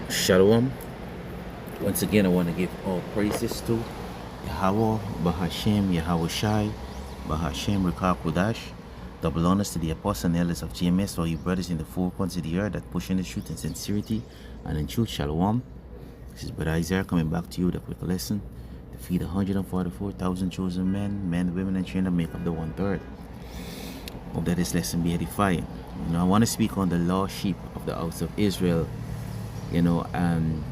Shalom. Once again, I want to give all praises to Yahweh, Bahashem, Yahweh Shai, Bahashem, Rekah Kodash. Double honors to the apostles and elders of GMS, all you brothers in the four corners of the earth that push in the truth and sincerity and in truth. Shalom. This is Brother Isaiah coming back to you with a quick lesson to feed 144,000 chosen men, women, and children that make up the one third. Hope that this lesson be edifying. I want to speak on the lost sheep of the house of Israel. And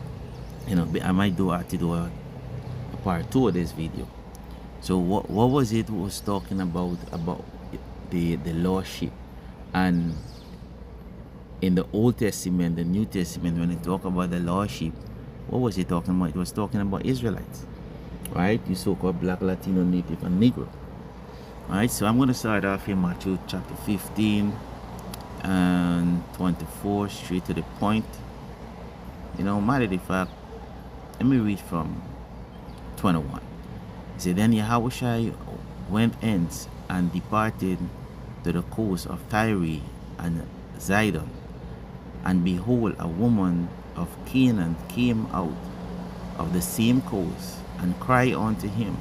I might have to do a part two of this video. So what was it was talking about the lost sheep? And in the Old Testament, the New Testament, when it talk about the lost sheep, what was it talking about? It was talking about Israelites, right? You so-called Black, Latino, Native, and Negro. Alright, so I'm going to start off in Matthew chapter 15 and 24, straight to the point. Matter of fact, let me read from 21. It said, Then Yahushua went hence and departed to the coast of Tyre and Zidon. And behold, a woman of Canaan came out of the same coast and cried unto him,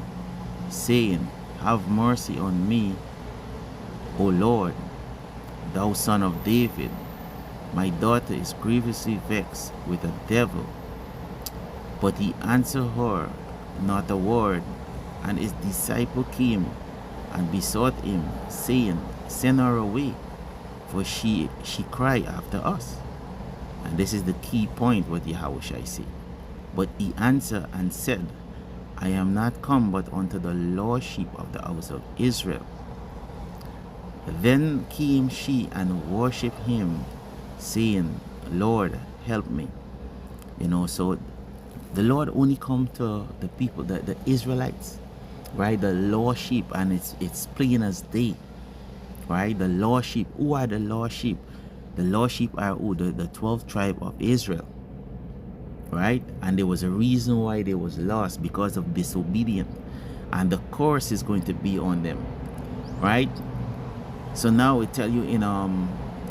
saying, Have mercy on me, O Lord, thou son of David. My daughter is grievously vexed with a devil. But he answered her not a word. And his disciple came and besought him, saying, Send her away, for she cried after us. And this is the key point what Yahushua said. But he answered and said, I am not come but unto the lost sheep of the house of Israel. Then came she and worshipped him, saying, Lord, help me. So the Lord only come to the people, the Israelites, right? The lost sheep, and it's plain as day, right? The lost sheep. Who are the lost sheep? The lost sheep are who? The 12th tribe of Israel, right? And there was a reason why they was lost, because of disobedience, and the curse is going to be on them, right? So now we tell you in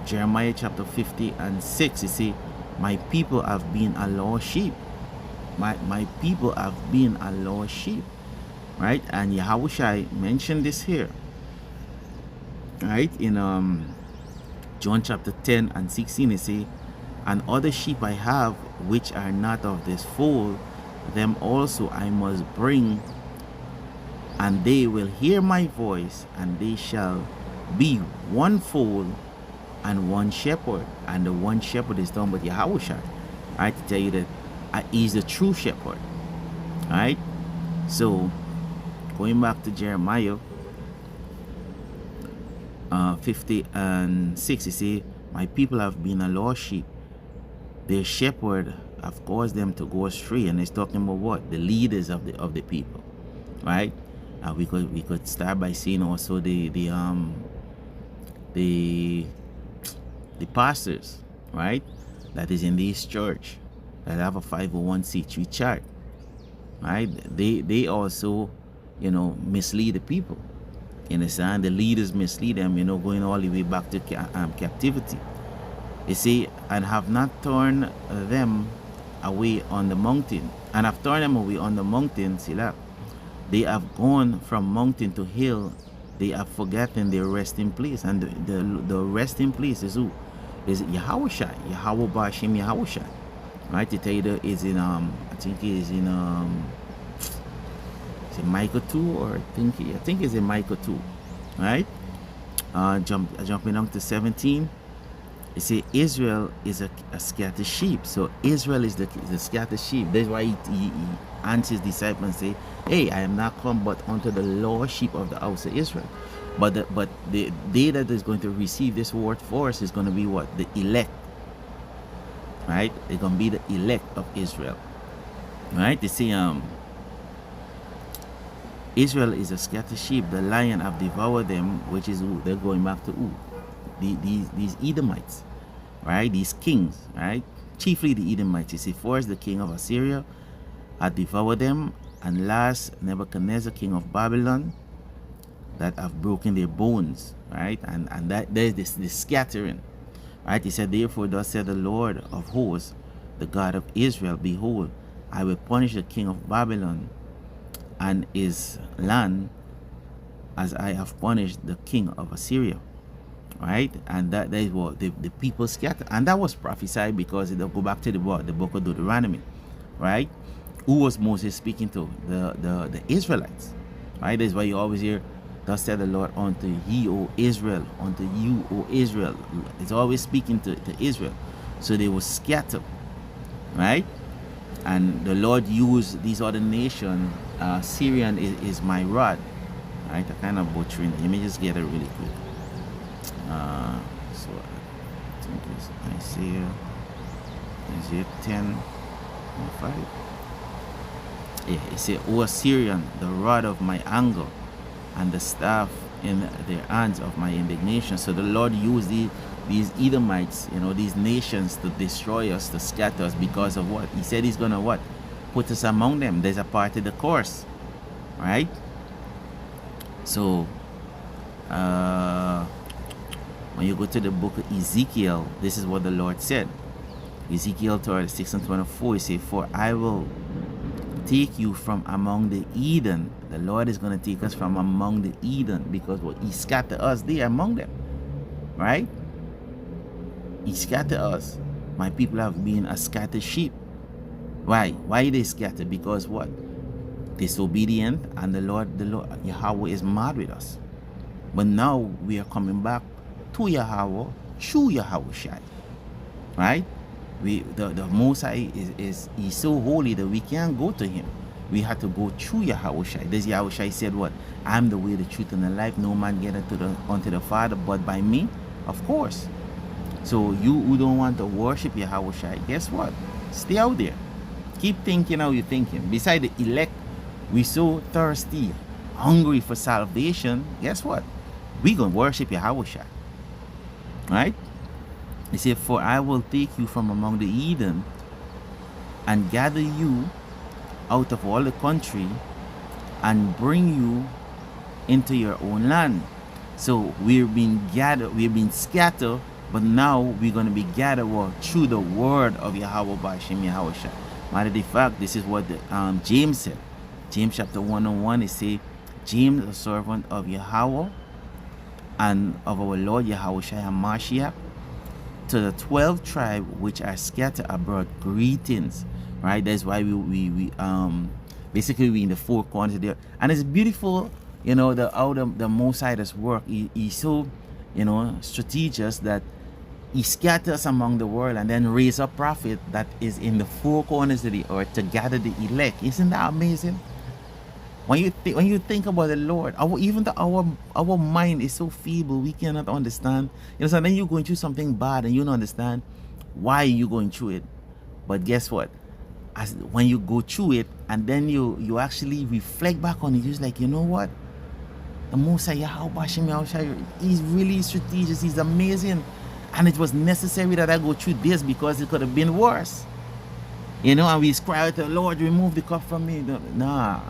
Jeremiah chapter 50 and 6, you see, my people have been a lost sheep. My people have been a lost sheep, right? And Yahushua mentioned this here, right? In John chapter 10 and 16, you see, and other sheep I have which are not of this fold, them also I must bring, and they will hear my voice, and they shall be one fold and one shepherd. And the one shepherd is done with Yahushua, right? To tell you that he's the true shepherd, right? So going back to Jeremiah 50 and 6, you see, my people have been a lost sheep. Their shepherd have caused them to go astray. And it's talking about what? The leaders of the people, right? We could start by saying also the pastors, right? That is in this church that have a 501c3 chart, right? They also, mislead the people. You understand? The leaders mislead them, going all the way back to captivity. You see, and have not turned them away on the mountain, and have turned them away on the mountain. See that? They have gone from mountain to hill. They have forgotten their resting place, and the resting place is who? Is Yahushua, Yahweh Bashim Yahushua, right? To tell you that is in I think it is in is it Micah 2, or I think it's in Micah 2, right? Jumping on to 17. You see, Israel is a scattered sheep. So Israel is the scattered sheep. That's why he answers his disciples and say, Hey, I am not come but unto the lost sheep of the house of Israel. But the day that is going to receive this word for us is going to be what? The elect, right? They're going to be the elect of Israel, right? They say Israel is a scattered sheep. The lion have devoured them, which is who? They're going back to who? These Edomites, right? These kings, right? Chiefly the Edomites. You see, first the king of Assyria had devoured them, and last Nebuchadnezzar, king of Babylon, that have broken their bones, right? And that there's this scattering, right? He said, Therefore thus said the Lord of hosts, the God of Israel, behold, I will punish the king of Babylon and his land as I have punished the king of Assyria. Right? And that is what the people scattered. And that was prophesied because it'll go back to the book of Deuteronomy. Right? Who was Moses speaking to? The Israelites. Right? That's why you always hear, thus said the Lord unto ye, O Israel, unto you, O Israel. It's always speaking to Israel. So they were scattered. Right? And the Lord used these other nations. Syrian is my rod. Right? I kind of butchering. Let me just get it really quick. So I think it's Isaiah 10:5. Yeah, it says, O Assyrian, the rod of my anger, and the staff in their hands of my indignation. So the Lord used these Edomites, these nations to destroy us, to scatter us because of what? He said he's gonna what? Put us among them. There's a part of the course. Right? So when you go to the book of Ezekiel, this is what the Lord said. Ezekiel 36:24, he said, for I will take you from among the heathen. The Lord is going to take us from among the heathen because what? He scattered us there among them. Right? He scattered us. My people have been a scattered sheep. Why? Why they scattered? Because what? Disobedient, and the Lord Yahweh is mad with us. But now we are coming back to Yahweh through Yahushai. Right? The Most High is he's so holy that we can't go to him. We have to go through Yahushai. This Yahushai said what? I'm the way, the truth, and the life. No man get unto the Father but by me. Of course. So you who don't want to worship Yahushai, guess what? Stay out there. Keep thinking how you're thinking. Beside the elect, we so thirsty, hungry for salvation. Guess what? We gonna worship Yahushai. Right? He said, for I will take you from among the heathen and gather you out of all the country and bring you into your own land. So we've been gathered, we've been scattered, but now we're going to be gathered through the word of Yahweh B'Shem Yahushua. Matter of fact, this is what James said. James chapter 1:1, it says, James, a servant of Yahweh and of our Lord Yahushua HaMashiach, to the 12 tribes which are scattered abroad, greetings. Right? That's why we basically we in the four corners there, and it's beautiful. The Most High does work. He's so strategious that he scatters among the world and then raise a prophet that is in the four corners of the earth to gather the elect. Isn't that amazing? When you think about the Lord, our mind is so feeble, we cannot understand. So then you're going through something bad and you don't understand why you're going through it. But guess what? When you go through it and then you actually reflect back on it, you're just like, you know what? The Most High Yahweh, he's really strategic. He's amazing, and it was necessary that I go through this because it could have been worse. And we cry out to the Lord, remove the cup from me. Nah.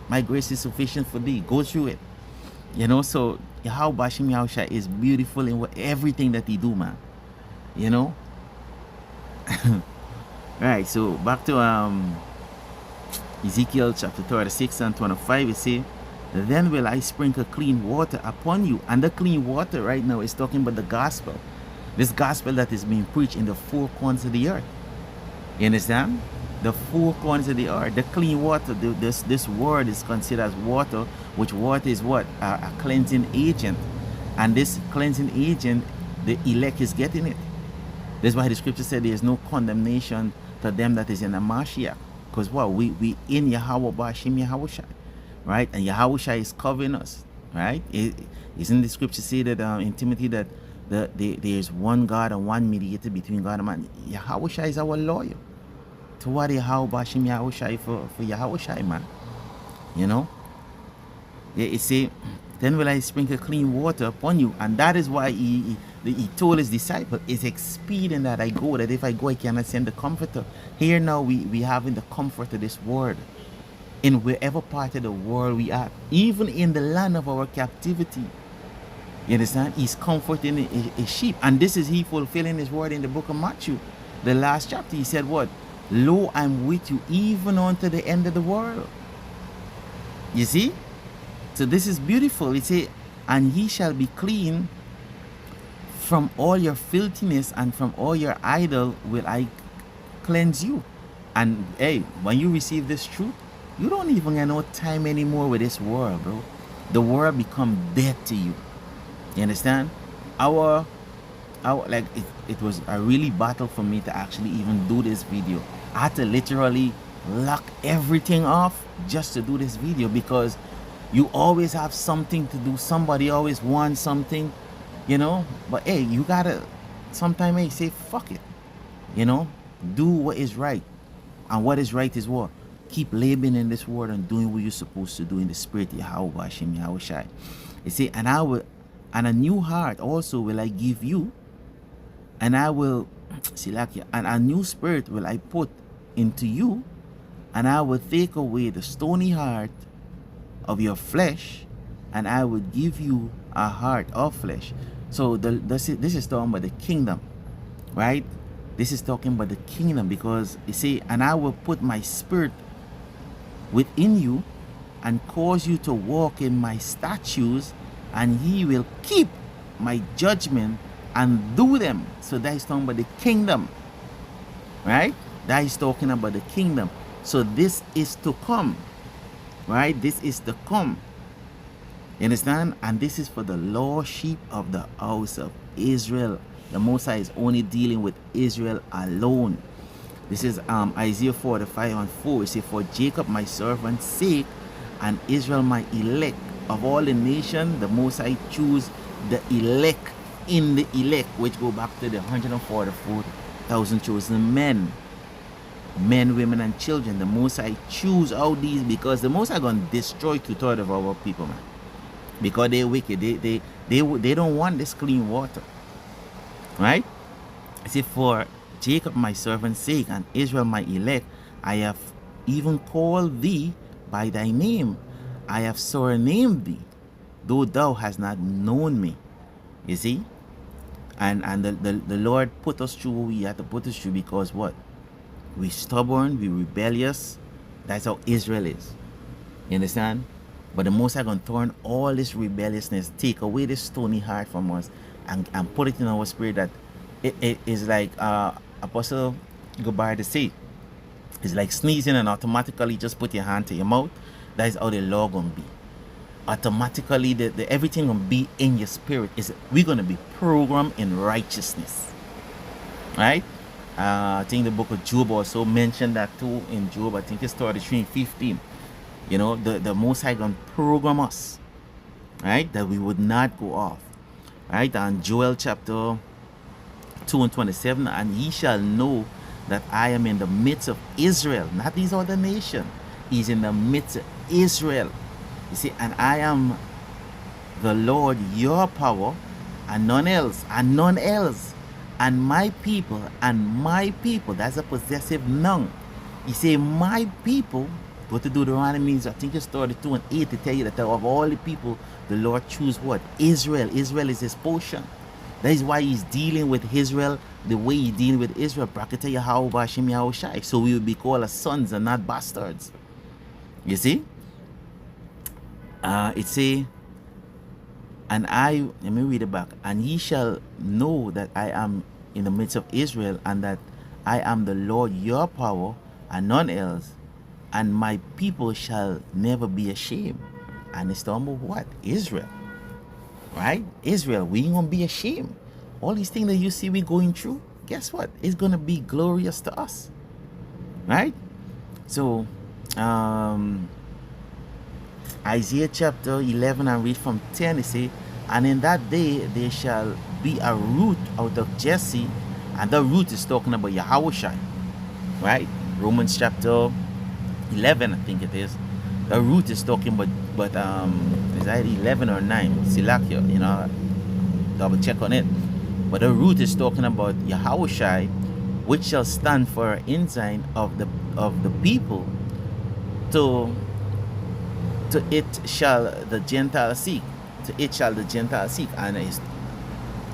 My grace is sufficient for thee. Go through it. So Yahweh B'Shem Yahushua is beautiful in everything that he do, man. Right, so back to Ezekiel chapter 36:25, it says, then will I sprinkle clean water upon you. And the clean water right now is talking about the gospel. This gospel that is being preached in the four corners of the earth. You understand? The four corners of the earth, the clean water. This word is considered as water, which water is what? A cleansing agent. And this cleansing agent, the elect is getting it. That's why the scripture said there is no condemnation to them that is in the Mashiach. Because what? We in Yahweh B'Shem Yahushua. Right? And Yahushua is covering us. Right? Isn't the scripture say that in Timothy that there is one God and one mediator between God and man? Yahushua is our lawyer. To what Yahweh B'Shem Yahushua for Yahushua, man. It say, then will I sprinkle clean water upon you. And that is why he told his disciples, it's expedient that I go, that if I go I cannot send the comforter. Here now we have in the comfort of this word. In wherever part of the world we are, even in the land of our captivity. You understand? He's comforting his sheep. And this is he fulfilling his word in the book of Matthew. the last chapter, he said what? Lo, I'm with you even unto the end of the world. You see? So this is beautiful. It says, and ye shall be clean from all your filthiness, and from all your idol will I cleanse you. And hey, when you receive this truth, you don't even have no time anymore with this world, bro. The world become dead to you. You understand? Our like it was a really battle for me to actually even do this video. I had to literally lock everything off just to do this video, because you always have something to do. Somebody always wants something, you know. But hey, you gotta sometimes, hey, say fuck it, you know. Do what is right, and what is right is what? Keep laboring in this world and doing what you're supposed to do in the spirit. Yahweh Hashem Yahweh Shai. You see, and a new heart also will I give you, and I will and a new spirit will I put into you, and I will take away the stony heart of your flesh, and I will give you a heart of flesh. So this is talking about the kingdom, right? This is talking about the kingdom, because you see, and I will put my spirit within you and cause you to walk in my statutes, and ye will keep my judgment and do them. So that is talking about the kingdom, right? That is talking about the kingdom. So this is to come, right? This is to come. You understand? And this is for the lost sheep of the house of Israel. The Most High is only dealing with Israel alone. This is Isaiah 45:4. It says, for Jacob my servant's sake, and Israel my elect. Of all the nation, the Most High choose the elect in the elect, which go back to the 144,000 chosen men, women, and children. The Most High choose all these, because the Most High gonna destroy 2/3 of our people, man, because they're wicked. They don't want this clean water, right? I say, for Jacob my servant's sake, and Israel my elect, I have even called thee by thy name. I have surnamed thee, though thou hast not known me. You see? And the Lord put us through what we had to put us through, because what? We stubborn, we rebellious. That's how Israel is. You understand? But the Most High gonna turn all this rebelliousness, take away this stony heart from us, and put it in our spirit, that it is like Apostle Goodbye to say, it's like sneezing and automatically just put your hand to your mouth. That is how the law gonna be. Automatically, the everything gonna be in your spirit. We're gonna be programmed in righteousness, right? I think the book of Job also mentioned that too. In Job, I think it's 33:15. You know, the Most High gonna program us, right, that we would not go off, right? And Joel chapter 2:27, and ye shall know that I am in the midst of Israel, not these other nations. He's in the midst of Israel. You see, and I am the Lord your power, and none else, and none else. And my people, that's a possessive noun. You say, my people, go to Deuteronomy, I think it's 32:8, to tell you that of all the people, the Lord choose what? Israel. Israel is his portion. That is why he's dealing with Israel the way he's dealing with Israel. Brakata Yahweh Hashem Yahweh Shai. So we will be called as sons and not bastards. You see? It say, and let me read it back. And ye shall know that I am in the midst of Israel, and that I am the Lord your power, and none else. And my people shall never be ashamed. And it's talking about what? Israel. Right? Israel, we ain't gonna be ashamed. All these things that you see we going through, guess what? It's gonna be glorious to us. Right? So, Isaiah chapter 11, and read from 10, it say, and in that day there shall be a root out of Jesse, and the root is talking about Yahushua, right? Romans chapter 11, I think it is. The root is talking about is that 11 or 9? Silakia, you know, double check on it. But the root is talking about Yahushua, which shall stand for an ensign of the people. To it shall the Gentile seek. To it shall the Gentile seek. And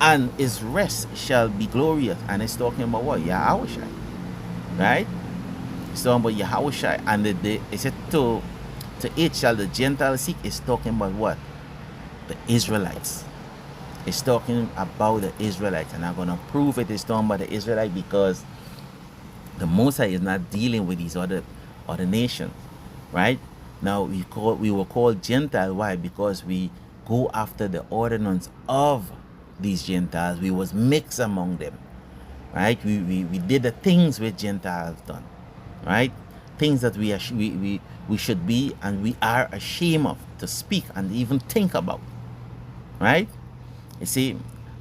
and his rest shall be glorious. And it's talking about what? Yahushua, right? It's talking about Yahushua, and it said to it shall the Gentiles seek. It's talking about what? The Israelites. It's talking about the Israelites, and I'm gonna prove it is talking about the Israelites because the Most High is not dealing with these other nations, right? Now we were called Gentile. Why? Because we go after the ordinance of these Gentiles. We was mixed among them, right? We did the things which Gentiles done, right? Things that we should be and we are ashamed of to speak and even think about, right? You see,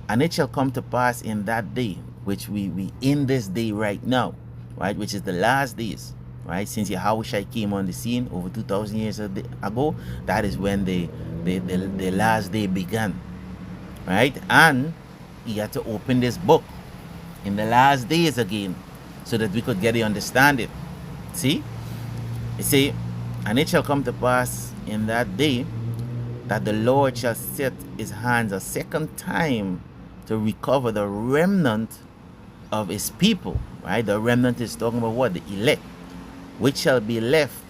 and it shall come to pass in that day, which we in this day right now, right, which is the last days, right, since Yahushua came on the scene over 2,000 years ago, that is when the last day began, right? And he had to open this book in the last days again so that we could get the understanding. See, you see, and it shall come to pass in that day that the Lord shall set his hands a second time to recover the remnant of his people, right? The remnant is talking about what? The elect, which shall be left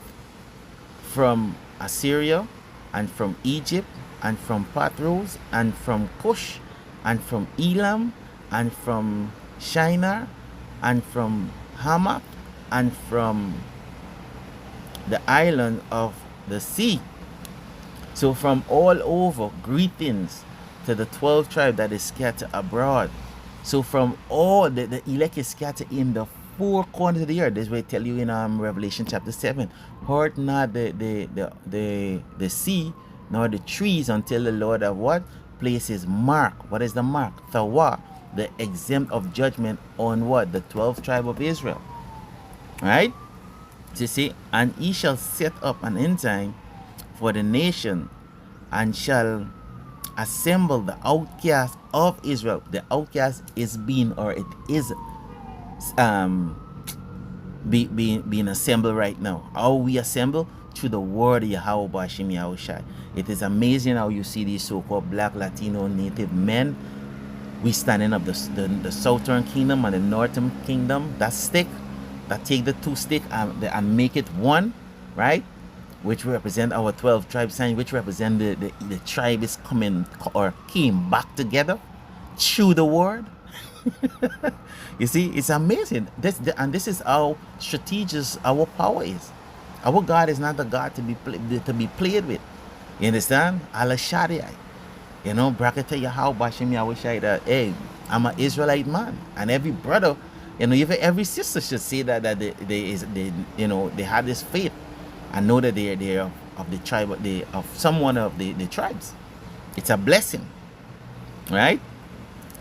from Assyria and from Egypt and from Pathros and from Cush and from Elam and from Shinar and from Hamath and from the island of the sea. So from all over, greetings to the 12 tribes that is scattered abroad. So from all the elect is scattered in the four corners of the earth. This way I tell you in Revelation chapter 7. Hurt not the sea nor the trees until the Lord of what? Places mark. What is the mark? Thawa, the exempt of judgment on what? The 12th tribe of Israel. Right? So you see, and he shall set up an end time for the nation and shall assemble the outcast of Israel. The outcast is being, or it is being assembled right now. How we assemble? Through the word of Yahweh Bashim Yahushai. It is amazing how you see these so-called black, Latino, native men. We standing up the southern kingdom and the northern kingdom. That stick, that take the two stick and make it one, right? Which represent our 12 tribe sign, which represent the tribe is coming or came back together through the word. You see, it's amazing. This is how strategic our power is. Our God is not a God to be played with. You understand? Allah Sharia. You know, Brakata Yahweh Bashim Yahushai that, hey, I'm an Israelite man. And every brother, you know, even every sister should say that they have this faith and know that they are of the tribe of someone of the tribes. It's a blessing, right?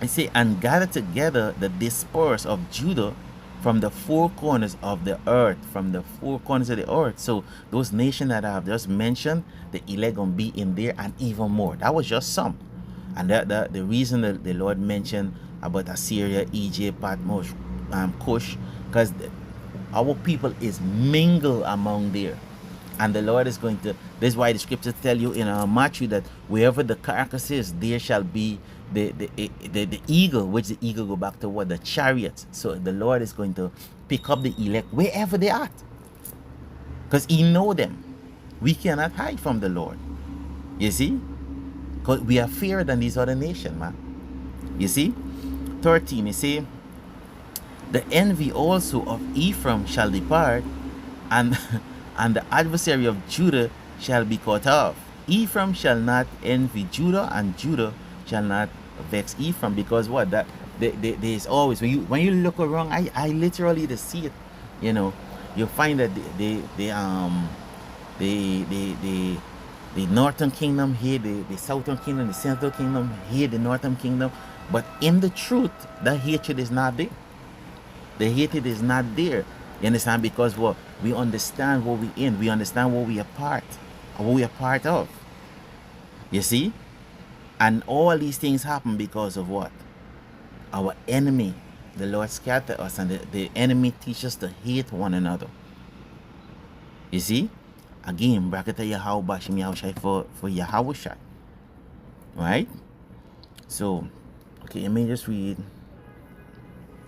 I say, and gather together the dispersed of Judah from the four corners of the earth, from the four corners of the earth. So those nations that I have just mentioned, the elect gonna be in there and even more. That was just some. And the reason that the Lord mentioned about Assyria, Egypt, Patmos, Cush, because our people is mingled among there. And the Lord is going to, this is why the scriptures tell you in Matthew that wherever the carcass is, there shall be the eagle, which the eagle go back to what? The chariot. So the Lord is going to pick up the elect wherever they are. Because he know them. We cannot hide from the Lord. You see? Because we are fairer than these other nations, man. You see? 13, you see? The envy also of Ephraim shall depart, and and the adversary of Judah shall be cut off. Ephraim shall not envy Judah, and Judah shall not vex Ephraim, because what? That there is always, when you look around, I literally to see it. You know, you find that the northern kingdom here, the southern kingdom, the central kingdom here, the northern kingdom. But in the truth, that hatred is not there. The hatred is not there. You understand? Because what? We understand what we in. We understand what we are part, or what we are part of. You see? And all these things happen because of what? Our enemy. The Lord scattered us, and the enemy teaches us to hate one another. You see? Again, Brakata Yahweh Bashim Yahushai for Yahushai. Right? So, Okay, let me just read.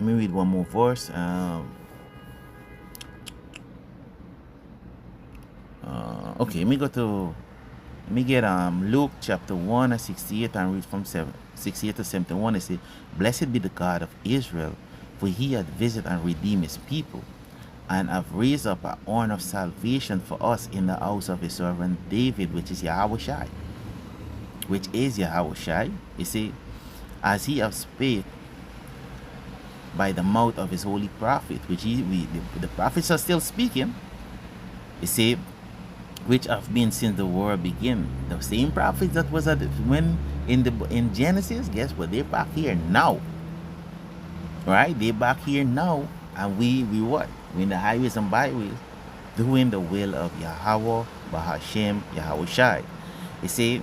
Let me read one more verse. Okay, let me go to. Let me get Luke chapter 1 and 68 and read from 68 to 71. It says, "Blessed be the God of Israel, for he hath visited and redeemed his people, and have raised up a horn of salvation for us in the house of his servant David, which is Yahushai." Which is Yahushai. You see, as he has spake by the mouth of his holy prophet, which the prophets are still speaking. You see, which have been since the world began. The same prophets that was when in Genesis, guess what? They're back here now. Right? They're back here now. And we what? We in the highways and byways doing the will of Yahweh, Bahashem, Yahushai. You see,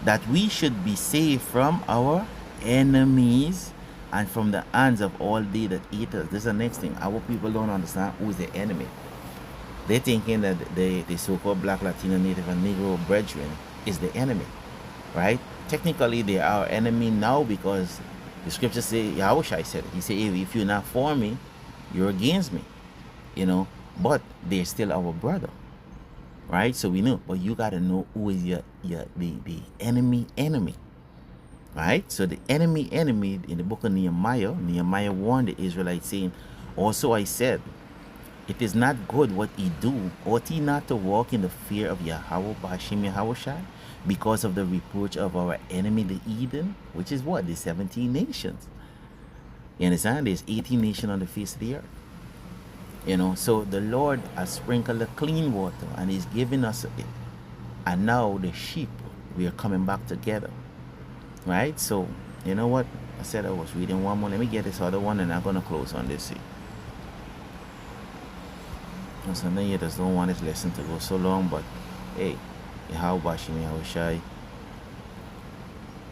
that we should be saved from our enemies and from the hands of all they that eat us. This is the next thing. Our people don't understand who is the enemy. They're thinking that the so-called Black, Latino, Native, and Negro brethren is the enemy, right? Technically, they are our enemy now because the scriptures say, Yahushua said it. He said, if you're not for me, you're against me, you know. But they're still our brother, right? So we know. But you got to know who is the enemy, right? So the enemy in the book of Nehemiah warned the Israelites saying, also I said, it is not good what ye do. Ought ye not to walk in the fear of Yahweh, Bahashim Yahushai, because of the reproach of our enemy, the Eden, which is what? The 17 nations. You understand? There's 18 nations on the face of the earth. You know, so the Lord has sprinkled the clean water and He's giving us it. And now the sheep, we are coming back together. Right? So, you know what? I said I was reading one more. Let me get this other one and I'm going to close on this. So now you just don't want this lesson to go so long, but hey, Yahweh Bashim Yahushai,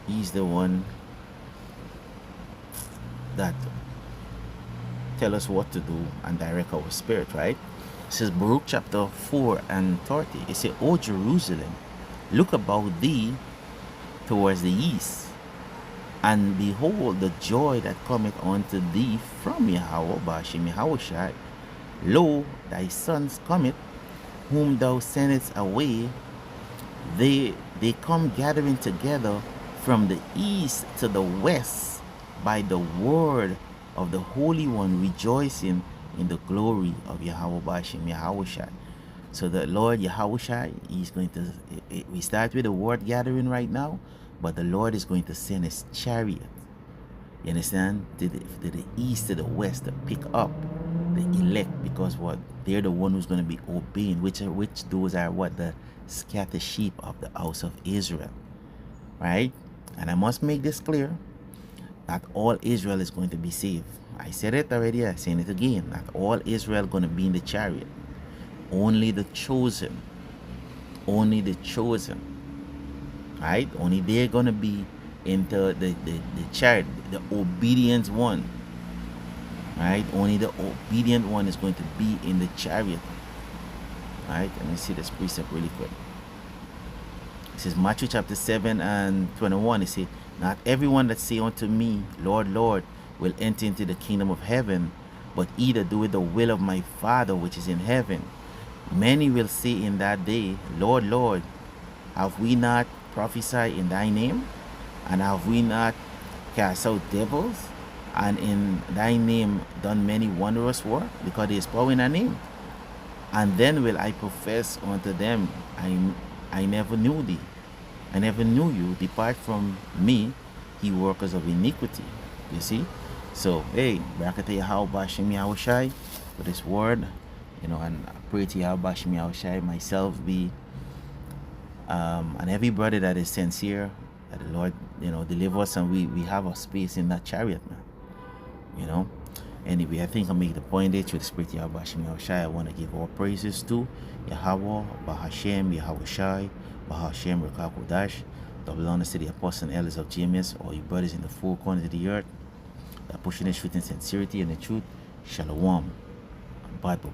He's the one that tell us what to do and direct our spirit, right? It says Baruch chapter 4 and 30. It says, O Jerusalem, look about thee towards the east, and behold the joy that cometh unto thee from Yahweh Bashim Yahushai. Lo, thy sons cometh, whom thou sendest away. They come gathering together from the east to the west by the word of the Holy One, rejoicing in the glory of Yahweh Bashim Yahushai. So the Lord Yahushai, He's going to, we start with the word gathering right now, but the Lord is going to send His chariot. You understand? To the east, to the west, to pick up the elect, because what? They're the one who's going to be obeying, which those are what? The scattered sheep of the house of Israel. Right? And I must make this clear, not all Israel is going to be saved. I said it already, I'm saying it again. Not all Israel going to be in the chariot. Only the chosen. Only the chosen. Right? Only they're going to be into the chariot, the obedient one. Right? Only the obedient one is going to be in the chariot. Right? Let me see this precept really quick. It says Matthew chapter 7 and 21. It says, not everyone that say unto me, Lord, Lord, will enter into the kingdom of heaven, but either doeth the will of my Father which is in heaven. Many will say in that day, Lord, Lord, have we not prophesied in thy name? And have we not cast out devils? And in thy name done many wondrous works? Because there is power in thy name. And then will I profess unto them, I never knew thee. I never knew you. Depart from me, ye workers of iniquity. You see? So, hey, Barakatah Yahweh Bashim Yahushai for this word. You know, and I pray to Yahweh Bashim Yahushai, myself be, and every brother that is sincere, that the Lord, you know, deliver us, and we have a space in that chariot, man. You know? Anyway, I think I'll make the point there. Through the Spirit of Yahweh Bashim Yahushai, I want to give all praises to Yahweh, Bahashem, Yahushai, Bahashem, Rekakodash, double honors to the apostles and elders of GMS, all you brothers in the four corners of the earth that pushing the truth in sincerity and the truth. Shalom. Bible.